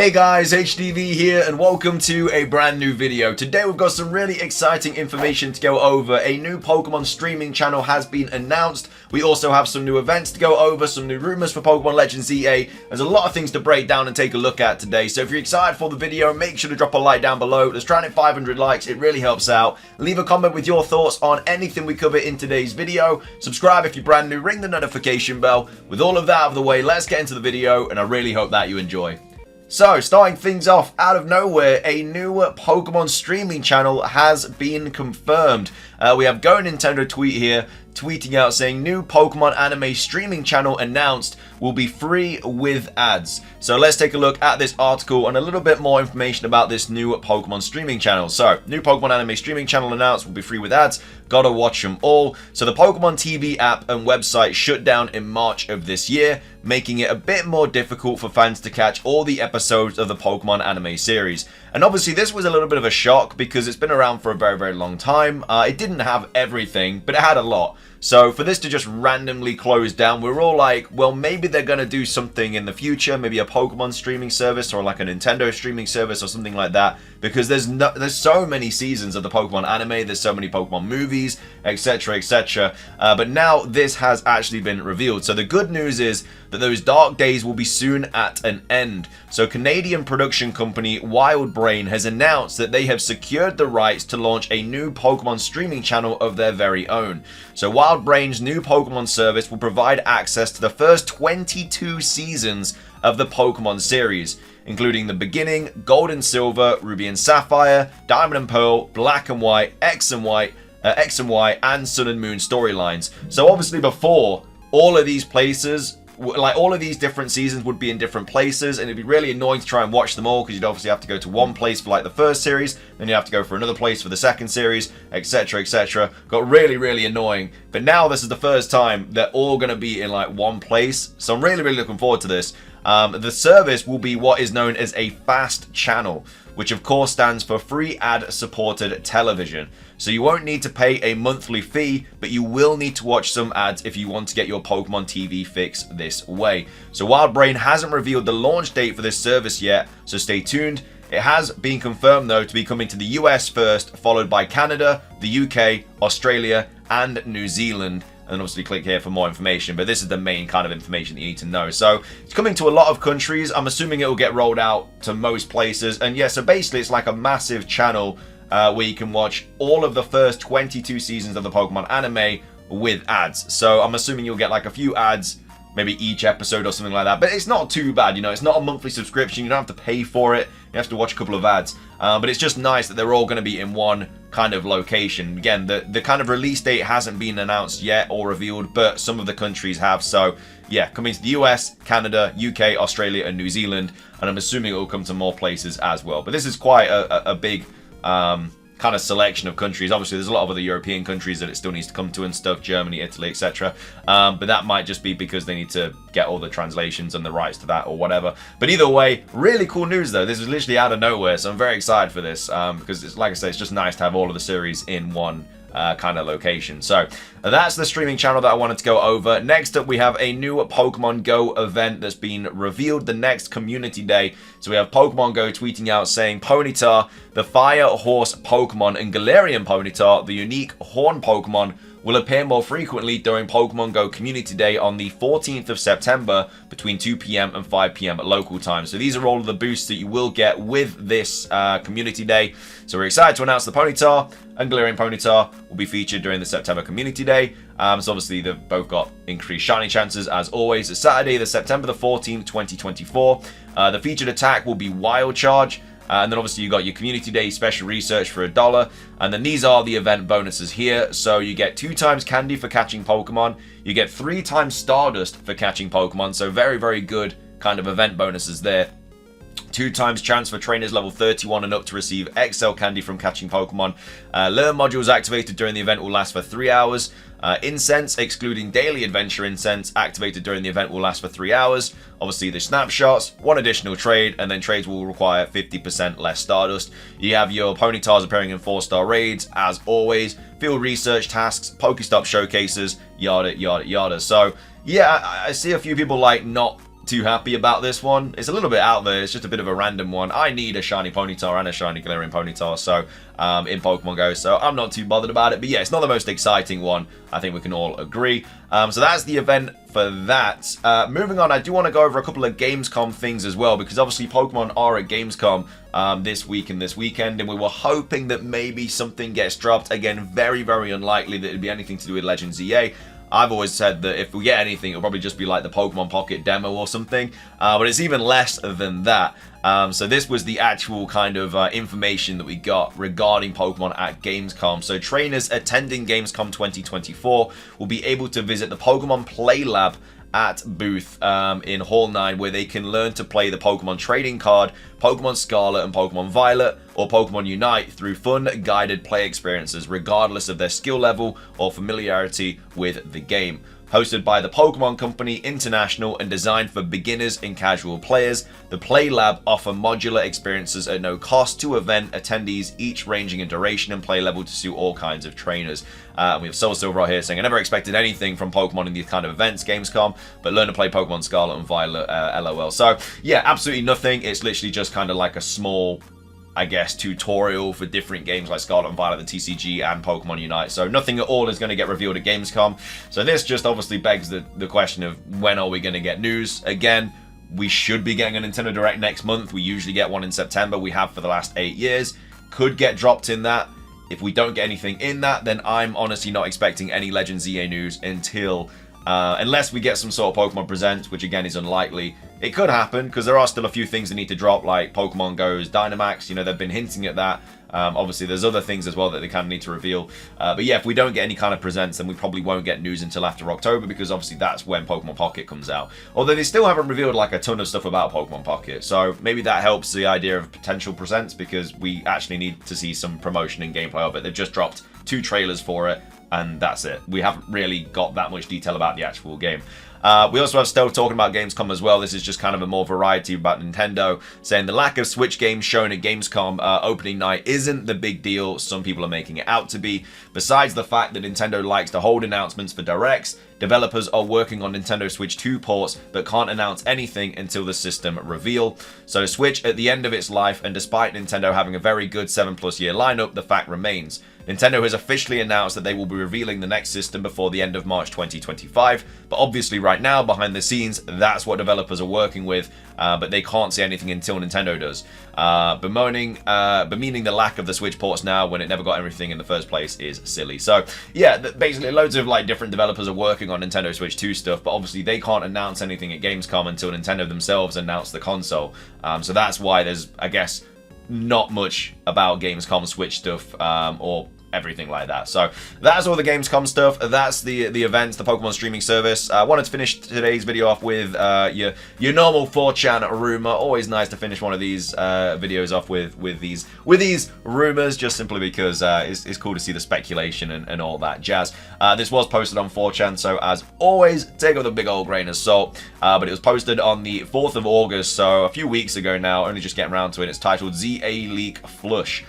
Hey guys, HDV here and welcome to a brand new video. Today we've got some really exciting information to go over. A new Pokemon streaming channel has been announced. We also have some new events to go over, some new rumors for Pokémon Legends ZA. There's a lot of things to break down and take a look at today. So if you're excited for the video, make sure to drop a like down below. Let's try and hit 500 likes, it really helps out. Leave a comment with your thoughts on anything we cover in today's video. Subscribe if you're brand new, ring the notification bell. With all of that out of the way, let's get into the video and I really hope that you enjoy. So, starting things off, out of nowhere, a new Pokemon streaming channel has been confirmed. We have Go Nintendo tweet here, tweeting out saying, new Pokemon anime streaming channel announced, will be free with ads. So let's take a look at this article and a little bit more information about this new Pokemon streaming channel. So, new Pokemon anime streaming channel announced, will be free with ads. Gotta watch them all. So the Pokemon TV app and website shut down in March of this year, making it a bit more difficult for fans to catch all the episodes of the Pokemon anime series. And obviously this was a little bit of a shock because it's been around for a very, very long time. It didn't have everything, but it had a lot. So for this to just randomly close down, we're all like, well, maybe they're going to do something in the future, maybe a Pokemon streaming service or like a Nintendo streaming service or something like that, because there's so many seasons of the Pokemon anime, there's so many Pokemon movies, etc, etc. But now this has actually been revealed. So the good news is that those dark days will be soon at an end. So Canadian production company WildBrain has announced that they have secured the rights to launch a new Pokemon streaming channel of their very own. So WildBrain's new Pokemon service will provide access to the first 22 seasons of the Pokemon series, including the beginning, Gold and Silver, Ruby and Sapphire, Diamond and Pearl, Black and White, X and Y, and Sun and Moon storylines. So obviously before, all of these places, like all of these different seasons would be in different places, and it'd be really annoying to try and watch them all because you'd obviously have to go to one place for like the first series, then you have to go for another place for the second series, etc, etc. Got really, really annoying. But now this is the first time they're all going to be in like one place, so I'm really, really looking forward to this. The service will be what is known as a fast channel, which of course stands for free ad-supported television. So you won't need to pay a monthly fee, but you will need to watch some ads if you want to get your Pokemon TV fix this way. So WildBrain hasn't revealed the launch date for this service yet, so stay tuned. It has been confirmed though to be coming to the US first, followed by Canada, the UK, Australia, and New Zealand. And obviously click here for more information, but this is the main kind of information that you need to know. So it's coming to a lot of countries. I'm assuming it will get rolled out to most places. And yeah, so basically it's like a massive channel where you can watch all of the first 22 seasons of the Pokemon anime with ads. So I'm assuming you'll get like a few ads, maybe each episode or something like that. But it's not too bad, you know, it's not a monthly subscription. You don't have to pay for it. You have to watch a couple of ads. But it's just nice that they're all going to be in one kind of location. Again, the kind of release date hasn't been announced yet or revealed, but some of the countries have. So yeah, coming to the US, Canada, UK, Australia, and New Zealand. And I'm assuming it will come to more places as well. But this is quite a big kind of selection of countries. Obviously there's a lot of other European countries that it still needs to come to and stuff, Germany, Italy, etc. But that might just be because they need to get all the translations and the rights to that or whatever. But either way, really cool news though. This was literally out of nowhere, so I'm very excited for this because it's, like I say, it's just nice to have all of the series in one kind of location. So that's the streaming channel that I wanted to go over. Next up, we have a new Pokemon Go event that's been revealed the next community day. So we have Pokemon Go tweeting out saying Ponyta, the Fire Horse Pokemon, and Galarian Ponyta, the unique Horn Pokemon, will appear more frequently during Pokemon Go Community Day on the 14th of September between 2 PM and 5 PM at local time. So these are all of the boosts that you will get with this Community Day. So we're excited to announce the Ponyta and Galarian Ponyta will be featured during the September Community Day. So obviously they've both got increased shiny chances as always. It's Saturday, the September the 14th, 2024. The featured attack will be Wild Charge. And then obviously you got your Community Day special research for $1. And then these are the event bonuses here. So you get 2 times candy for catching Pokemon. You get 3 times Stardust for catching Pokemon. So very, very good kind of event bonuses there. 2 times chance for trainers level 31 and up to receive XL candy from catching Pokemon. Learn modules activated during the event will last for 3 hours. Incense, excluding daily adventure incense, activated during the event will last for 3 hours. Obviously the snapshots, 1 additional trade, and then trades will require 50% less Stardust. You have your Ponytars appearing in 4-star raids, as always, field research tasks, Pokestop showcases, yada yada yada. So yeah, I see a few people like not too happy about this one. It's a little bit out there. It's just a bit of a random one. I need a shiny Ponyta and a shiny Galarian Ponyta, so in Pokemon Go, so I'm not too bothered about it. But yeah, it's not the most exciting one. I think we can all agree. So that's the event for that. Moving on, I do want to go over a couple of Gamescom things as well, because obviously Pokemon are at Gamescom this week and this weekend, and we were hoping that maybe something gets dropped. Again, very, very unlikely that it'd be anything to do with Legends ZA. I've always said that if we get anything, it'll probably just be like the Pokemon Pocket demo or something, but it's even less than that. So this was the actual kind of information that we got regarding Pokemon at Gamescom. So trainers attending Gamescom 2024 will be able to visit the Pokemon Play Lab at booth in Hall 9, where they can learn to play the Pokemon Trading Card, Pokemon Scarlet and Pokemon Violet, or Pokemon Unite through fun, guided play experiences, regardless of their skill level or familiarity with the game. Hosted by the Pokemon Company International and designed for beginners and casual players, the Play Lab offer modular experiences at no cost to event attendees, each ranging in duration and play level to suit all kinds of trainers. We have Soul Silver right here saying, I never expected anything from Pokemon in these kind of events, Gamescom, but learn to play Pokemon Scarlet and Violet, LOL. So yeah, absolutely nothing. It's literally just kind of like a small, I guess, tutorial for different games like Scarlet and Violet, the TCG, and Pokemon Unite. So nothing at all is going to get revealed at Gamescom. So this just obviously begs the question of when are we going to get news? Again, we should be getting a Nintendo Direct next month. We usually get one in September. We have for the last 8 years. Could get dropped in that. If we don't get anything in that, then I'm honestly not expecting any Legends ZA news until unless we get some sort of Pokemon Presents, which again is unlikely. It could happen, because there are still a few things that need to drop, like Pokemon Go's Dynamax. You know, they've been hinting at that. Obviously, there's other things as well that they kind of need to reveal. But yeah, if we don't get any kind of presents, then we probably won't get news until after October, because obviously that's when Pokemon Pocket comes out. Although they still haven't revealed like a ton of stuff about Pokemon Pocket. So maybe that helps the idea of potential presents, because we actually need to see some promotion and gameplay of it. They've just dropped 2 trailers for it, and that's it. We haven't really got that much detail about the actual game. We also have Stowe talking about Gamescom as well. This is just kind of a more variety about Nintendo, saying the lack of Switch games shown at Gamescom opening night isn't the big deal some people are making it out to be. Besides the fact that Nintendo likes to hold announcements for Directs, developers are working on Nintendo Switch 2 ports but can't announce anything until the system reveal. So Switch at the end of its life, and despite Nintendo having a very good 7+ year lineup, the fact remains. Nintendo has officially announced that they will be revealing the next system before the end of March 2025, but obviously right now, behind the scenes, that's what developers are working with, but they can't say anything until Nintendo does. Bemoaning the lack of the Switch ports now when it never got everything in the first place is silly. So yeah, basically loads of like different developers are working on Nintendo Switch 2 stuff, but obviously they can't announce anything at Gamescom until Nintendo themselves announce the console. So that's why there's, I guess, not much about Gamescom Switch stuff or everything like that. So that's all the Gamescom stuff. That's the events, the Pokemon streaming service. I wanted to finish today's video off with your normal 4chan rumor. Always nice to finish one of these videos off with these rumors, just simply because it's cool to see the speculation and all that jazz. This was posted on 4chan, so as always, take it with a big old grain of salt. But it was posted on the 4th of August, so a few weeks ago now, only just getting around to it. It's titled ZA Leak Flush.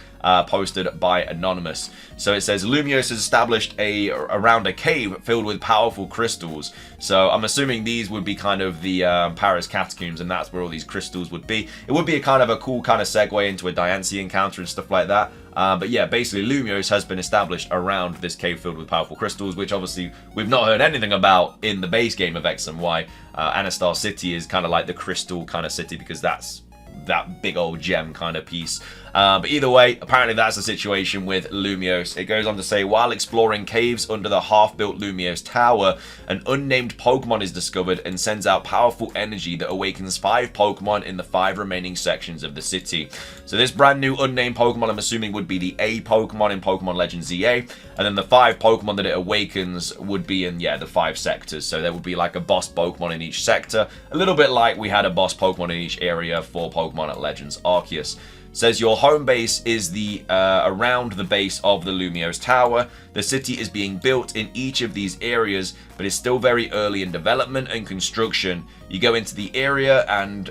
Posted by Anonymous. So it says Lumiose has established around a cave filled with powerful crystals. So I'm assuming these would be kind of the Paris catacombs, and that's where all these crystals would be. It would be a kind of a cool kind of segue into a Diancie encounter and stuff like that. But yeah, basically Lumiose has been established around this cave filled with powerful crystals, which obviously we've not heard anything about in the base game of X and Y. Anastar City is kind of like the crystal kind of city, because that's that big old gem kind of piece. But either way, apparently that's the situation with Lumiose. It goes on to say, while exploring caves under the half-built Lumiose Tower, an unnamed Pokemon is discovered and sends out powerful energy that awakens 5 Pokemon in the 5 remaining sections of the city. So this brand new unnamed Pokemon, I'm assuming, would be the A Pokemon in Pokemon Legends ZA, and then the 5 Pokemon that it awakens would be in, yeah, the 5 sectors. So there would be like a boss Pokemon in each sector, a little bit like we had a boss Pokemon in each area for Pokemon at Legends Arceus. Says your home base is the around the base of the Lumiose Tower. The city is being built in each of these areas, but is still very early in development and construction. You go into the area and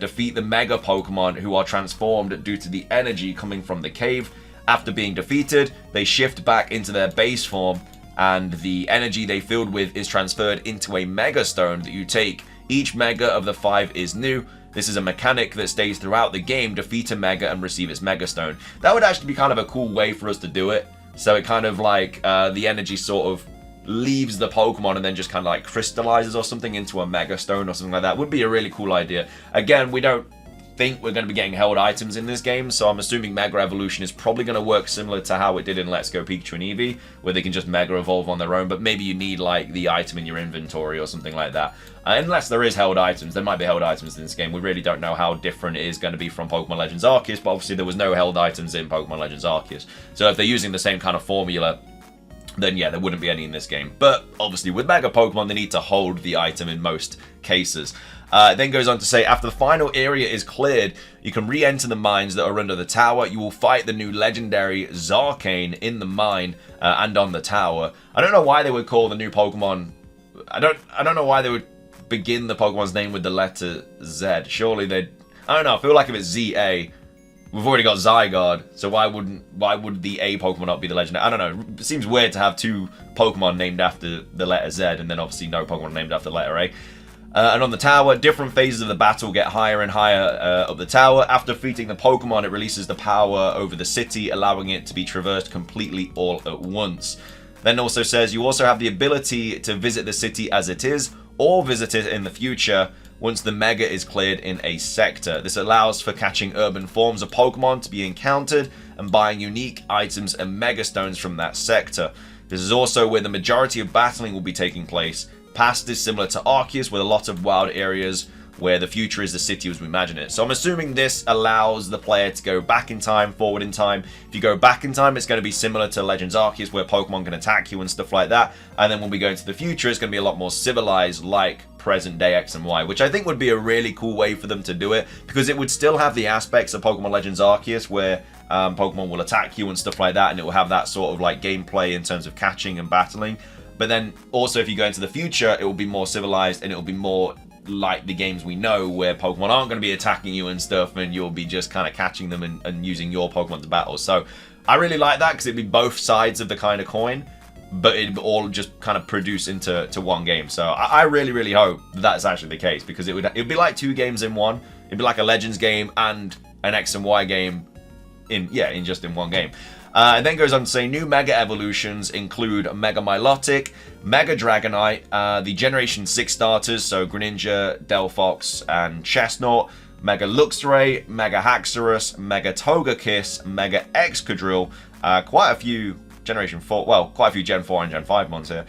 defeat the Mega Pokemon, who are transformed due to the energy coming from the cave. After being defeated, they shift back into their base form, and the energy they filled with is transferred into a Mega Stone that you take Each Mega of the 5 is new. This is a mechanic that stays throughout the game. Defeat a Mega and receive its Mega Stone. That would actually be kind of a cool way for us to do it. So it kind of like, the energy sort of leaves the Pokemon and then just kind of like crystallizes or something into a Mega Stone or something like that. Would be a really cool idea. Again, we don't think we're going to be getting held items in this game, so I'm assuming Mega Evolution is probably going to work similar to how it did in Let's Go Pikachu and Eevee, where they can just Mega Evolve on their own, but maybe you need like the item in your inventory or something like that. Unless there is held items. There might be held items in this game. We really don't know how different it is going to be from Pokemon Legends Arceus, but obviously there was no held items in Pokemon Legends Arceus. So if they're using the same kind of formula, then yeah, there wouldn't be any in this game. But obviously with Mega Pokemon, they need to hold the item in most cases. It then goes on to say, after the final area is cleared, you can re-enter the mines that are under the tower. You will fight the new legendary Zarkane in the mine and on the tower. I don't know why they would call the new Pokemon... I don't know why they would begin the Pokemon's name with the letter Z. Surely they'd... I don't know, I feel like if it's ZA... We've already got Zygarde, so why would the A Pokemon not be the legendary? I don't know. It seems weird to have two Pokemon named after the letter Z, and then obviously no Pokemon named after the letter A. And on the tower, different phases of the battle get higher and higher up the tower. After defeating the Pokemon, it releases the power over the city, allowing it to be traversed completely all at once. Then also says you also have the ability to visit the city as it is, or visit it in the future once the Mega is cleared in a sector. This allows for catching urban forms of Pokemon to be encountered and buying unique items and Mega Stones from that sector. This is also where the majority of battling will be taking place. Past is similar to Arceus, with a lot of wild areas where the future is the city as we imagine it. So I'm assuming this allows the player to go back in time, forward in time. If you go back in time, it's going to be similar to Legends Arceus, where Pokemon can attack you and stuff like that. And then when we go into the future, it's going to be a lot more civilized, like present day X and Y, which I think would be a really cool way for them to do it, because it would still have the aspects of Pokemon Legends Arceus, where Pokemon will attack you and stuff like that, and it will have that sort of like gameplay in terms of catching and battling. But then also if you go into the future, it will be more civilized and it will be more like the games we know, where Pokemon aren't going to be attacking you and stuff, and you'll be just kind of catching them and using your Pokemon to battle. So I really like that, because it'd be both sides of the kind of coin, but it'd all just kind of produce into one game. So I really, really hope that's actually the case, because it'd be like two games in one. It'd be like a Legends game and an X and Y game in just one game. And then goes on to say new Mega Evolutions include Mega Milotic, Mega Dragonite, the Generation 6 starters, so Greninja, Delphox, and Chestnut, Mega Luxray, Mega Haxorus, Mega Togekiss, Mega Excadrill, quite a few Generation 4, well, quite a few Gen 4 and Gen 5 ones here.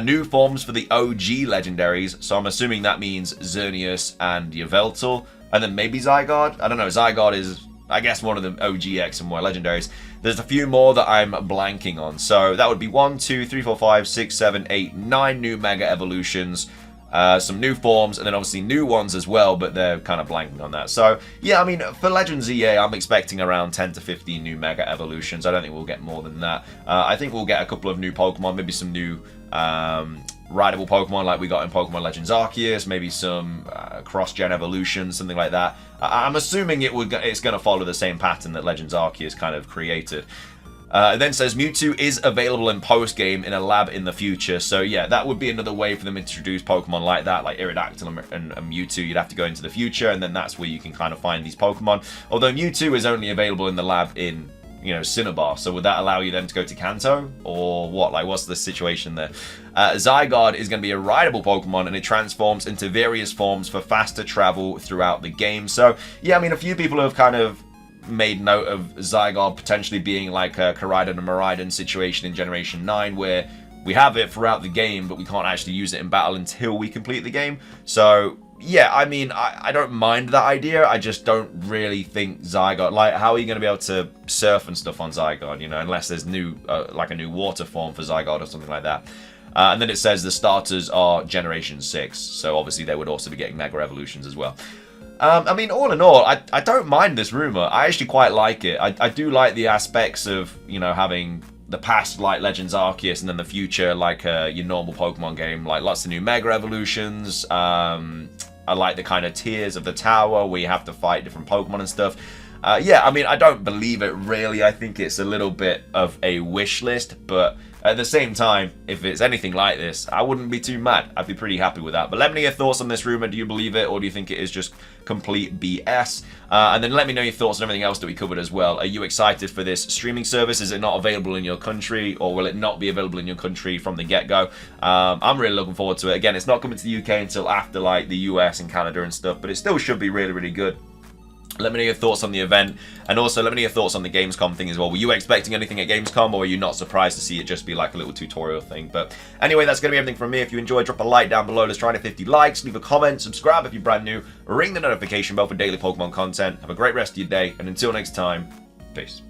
New forms for the OG legendaries, so I'm assuming that means Xerneas and Yveltal, and then maybe Zygarde? I don't know, Zygarde is, I guess, one of the OG X and Y legendaries. There's a few more that I'm blanking on, so that would be 1, 2, 3, 4, 5, 6, 7, 8, 9 new Mega Evolutions, some new forms, and then obviously new ones as well, but they're kind of blanking on that. So yeah, I mean, for Legends ZA, I'm expecting around 10 to 15 new Mega Evolutions. I don't think we'll get more than that. I think we'll get a couple of new Pokemon, maybe some new rideable Pokemon like we got in Pokemon Legends Arceus, maybe some cross-gen evolutions, something like that. I'm assuming it's going to follow the same pattern that Legends Arceus kind of created. It then says Mewtwo is available in post-game in a lab in the future. So yeah, that would be another way for them to introduce Pokemon like that, like Aerodactyl and Mewtwo. You'd have to go into the future, and then that's where you can kind of find these Pokemon. Although Mewtwo is only available in the lab in, Cinnabar. So would that allow you then to go to Kanto? Or what? Like, what's the situation there? Zygarde is going to be a rideable Pokemon, and it transforms into various forms for faster travel throughout the game. So yeah, I mean, a few people have kind of made note of Zygarde potentially being like a Koraidon and Miraidon situation in Generation 9, where we have it throughout the game, but we can't actually use it in battle until we complete the game. So yeah, I mean, I don't mind that idea. I just don't really think Zygarde, like, how are you going to be able to surf and stuff on Zygarde, unless there's like a new water form for Zygarde or something like that. And then it says the starters are Generation 6, so obviously they would also be getting Mega Evolutions as well. I mean, all in all, I don't mind this rumor. I actually quite like it. I do like the aspects of, having the past like Legends Arceus, and then the future like your normal Pokemon game, like lots of new Mega Evolutions. I like the kind of tiers of the tower where you have to fight different Pokemon and stuff. Yeah, I mean, I don't believe it really. I think it's a little bit of a wish list, but at the same time, if it's anything like this, I wouldn't be too mad. I'd be pretty happy with that. But let me know your thoughts on this rumor. Do you believe it, or do you think it is just complete BS? And then let me know your thoughts on everything else that we covered as well. Are you excited for this streaming service? Is it not available in your country, or will it not be available in your country from the get-go? I'm really looking forward to it. Again, it's not coming to the UK until after like the US and Canada and stuff, but it still should be really, really good. Let me know your thoughts on the event, and also let me know your thoughts on the Gamescom thing as well. Were you expecting anything at Gamescom, or were you not surprised to see it just be like a little tutorial thing? But anyway, that's going to be everything from me. If you enjoyed, drop a like down below. Let's try to 50 likes. Leave a comment, subscribe if you're brand new, ring the notification bell for daily Pokemon content. Have a great rest of your day, and until next time, peace.